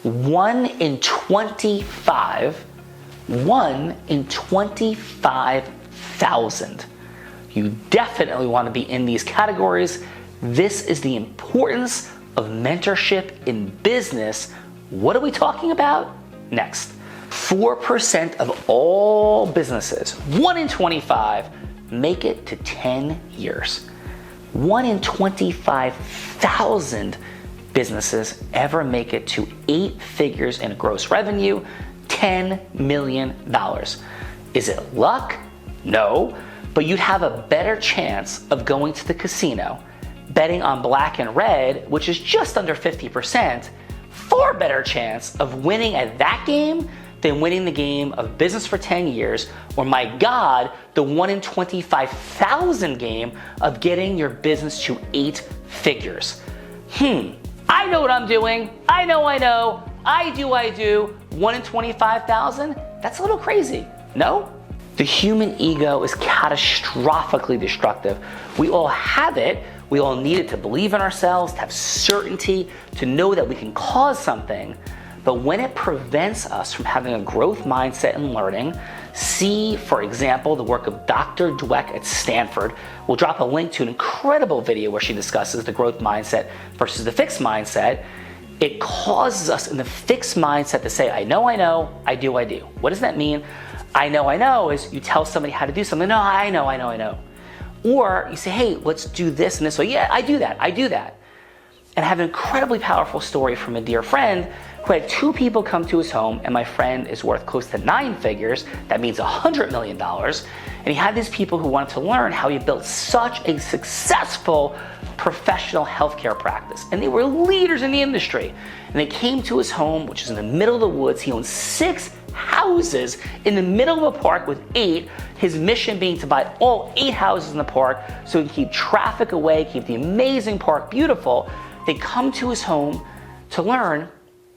1 in 25,000. You definitely want to be in these categories. This is the importance of mentorship in business. What are we talking about? Next. 4% of all businesses, 1 in 25, make it to 10 years. 1 in 25,000 businesses ever make it to 8 figures in gross revenue, $10 million. Is it luck? No, but you'd have a better chance of going to the casino, betting on black and red, which is just under 50%, far better chance of winning at that game than winning the game of business for 10 years, or my God, the 1 in 25,000 game of getting your business to 8 figures. I know what I'm doing. I know. I do. 1 in 25,000? That's a little crazy, no? The human ego is catastrophically destructive. We all have it. We all need it to believe in ourselves, to have certainty, to know that we can cause something. But when it prevents us from having a growth mindset and learning, see, for example, the work of Dr. Dweck at Stanford. We'll drop a link to an incredible video where she discusses the growth mindset versus the fixed mindset. It causes us in the fixed mindset to say, I know, I do. What does that mean? I know is you tell somebody how to do something. No, I know. Or you say, hey, let's do this and this way. Yeah, I do that. And I have an incredibly powerful story from a dear friend who had 2 people come to his home, and my friend is worth close to 9 figures. That means $100 million. And he had these people who wanted to learn how he built such a successful professional healthcare practice. And they were leaders in the industry. And they came to his home, which is in the middle of the woods. He owns 6 houses in the middle of a park with 8. His mission being to buy all 8 houses in the park so he can keep traffic away, keep the amazing park beautiful. They come to his home to learn,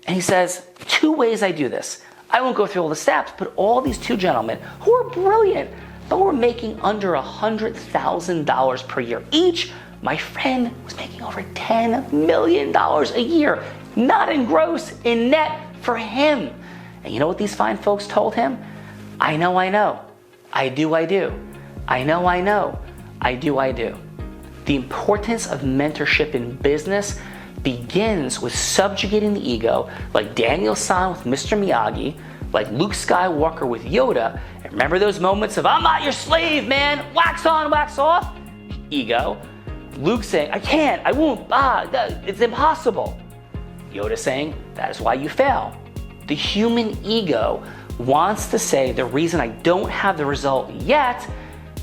and he says, 2 ways I do this. I won't go through all the steps, but all these 2 gentlemen who are brilliant, but were making under $100,000 per year each. My friend was making over $10 million a year, not in gross, in net for him. And you know what these fine folks told him? I know. I do. I do. The importance of mentorship in business begins with subjugating the ego, like Daniel-san with Mr. Miyagi, like Luke Skywalker with Yoda. And remember those moments of, I'm not your slave, man, wax on, wax off? Ego. Luke saying, I can't, I won't, it's impossible. Yoda saying, that is why you fail. The human ego wants to say the reason I don't have the result yet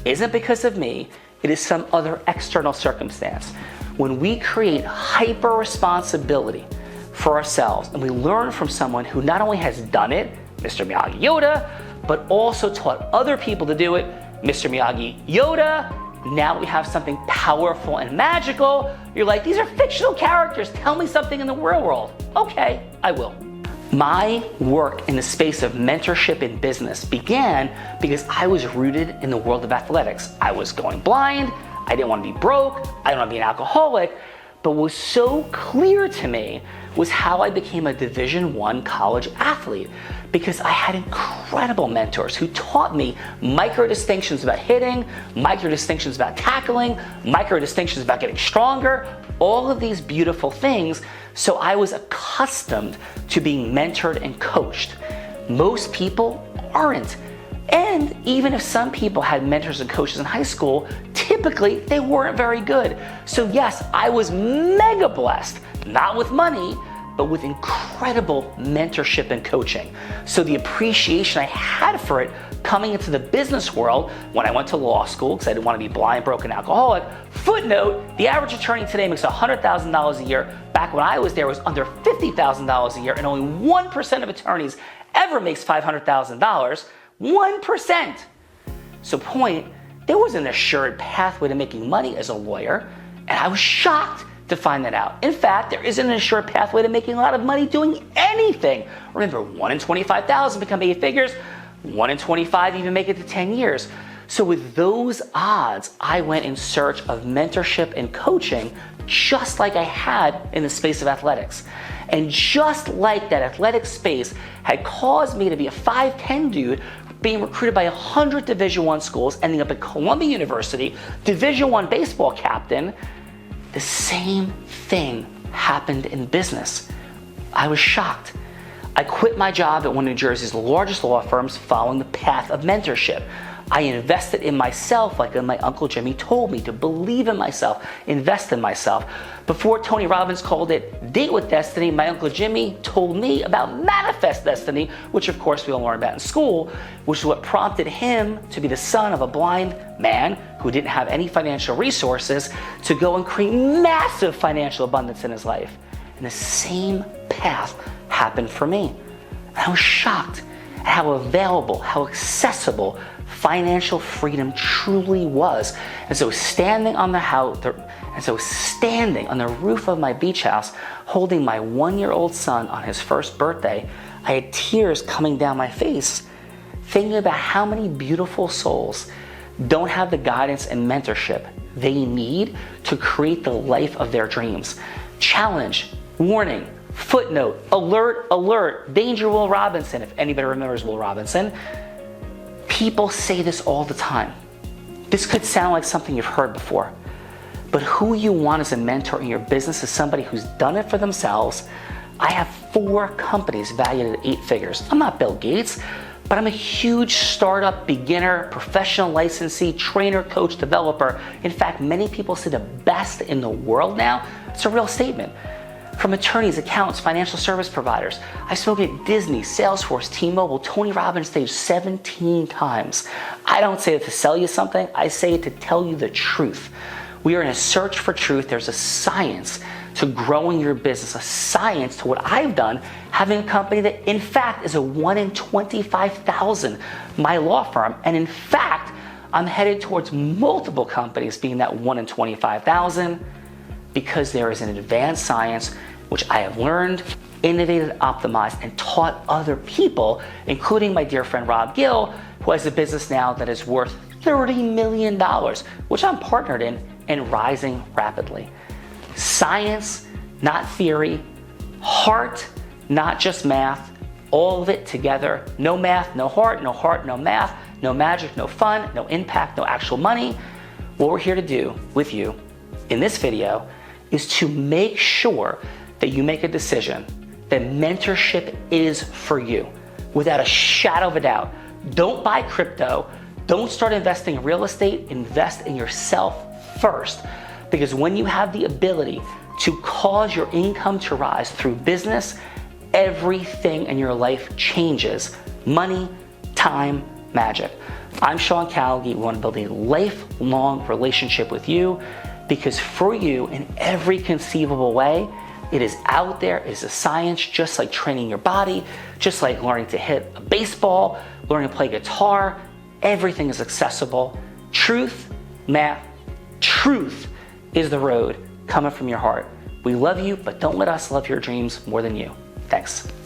isn't because of me, it is some other external circumstance. When we create hyper responsibility for ourselves and we learn from someone who not only has done it, Mr. Miyagi Yoda, but also taught other people to do it, Mr. Miyagi Yoda, now we have something powerful and magical. You're like, these are fictional characters, tell me something in the real world. Okay, I will. My work in the space of mentorship in business began because I was rooted in the world of athletics. I was going blind, I didn't want to be broke, I didn't want to be an alcoholic, but what was so clear to me was how I became a Division I college athlete, because I had incredible mentors who taught me micro distinctions about hitting, micro distinctions about tackling, micro distinctions about getting stronger, all of these beautiful things. So I was accustomed to being mentored and coached. Most people aren't. And even if some people had mentors and coaches in high school, typically they weren't very good. So yes, I was mega blessed, not with money, but with incredible mentorship and coaching. So the appreciation I had for it coming into the business world when I went to law school, because I didn't want to be blind, broken, alcoholic. Footnote, the average attorney today makes $100,000 a year. Back when I was there, it was under $50,000 a year, and only 1% of attorneys ever makes $500,000. 1%. So point, there was an assured pathway to making money as a lawyer, and I was shocked to find that out. In fact, there isn't an assured pathway to making a lot of money doing anything. Remember, 1 in 25,000 become 8 figures, 1 in 25 even make it to 10 years. So with those odds, I went in search of mentorship and coaching just like I had in the space of athletics. And just like that athletic space had caused me to be a 5'10" dude, being recruited by 100 Division I schools, ending up at Columbia University, Division I baseball captain, the same thing happened in business. I was shocked. I quit my job at one of New Jersey's largest law firms following the path of mentorship. I invested in myself like my Uncle Jimmy told me to believe in myself, invest in myself. Before Tony Robbins called it Date with Destiny, my Uncle Jimmy told me about Manifest Destiny, which of course we all learn about in school, which is what prompted him to be the son of a blind man who didn't have any financial resources to go and create massive financial abundance in his life. And the same path happened for me. And I was shocked at how available, how accessible financial freedom truly was. And so standing on the roof of my beach house, holding my 1-year-old son on his first birthday, I had tears coming down my face, thinking about how many beautiful souls don't have the guidance and mentorship they need to create the life of their dreams. Challenge, warning, footnote, alert, alert, danger Will Robinson, if anybody remembers Will Robinson. People say this all the time. This could sound like something you've heard before, but who you want as a mentor in your business is somebody who's done it for themselves. I have 4 companies valued at 8 figures. I'm not Bill Gates, but I'm a huge startup, beginner, professional licensee, trainer, coach, developer. In fact, many people say the best in the world now. It's a real statement. From attorneys, accountants, financial service providers. I spoke at Disney, Salesforce, T-Mobile, Tony Robbins stage 17 times. I don't say it to sell you something, I say it to tell you the truth. We are in a search for truth. There's a science to growing your business, a science to what I've done, having a company that in fact is a 1 in 25,000, my law firm. And in fact, I'm headed towards multiple companies being that 1 in 25,000. Because there is an advanced science which I have learned, innovated, optimized, and taught other people, including my dear friend Rob Gill, who has a business now that is worth $30 million, which I'm partnered in and rising rapidly. Science, not theory. Heart, not just math. All of it together. No math, no heart, no math, no magic, no fun, no impact, no actual money. What we're here to do with you in this video is to make sure that you make a decision that mentorship is for you without a shadow of a doubt. Don't buy crypto. Don't start investing in real estate. Invest in yourself first. Because when you have the ability to cause your income to rise through business, everything in your life changes. Money, time, magic. I'm Sean Callaghan. We want to build a lifelong relationship with you, because for you, in every conceivable way, it is out there, it is a science, just like training your body, just like learning to hit a baseball, learning to play guitar. Everything is accessible. Truth, math, truth is the road coming from your heart. We love you, but don't let us love your dreams more than you. Thanks.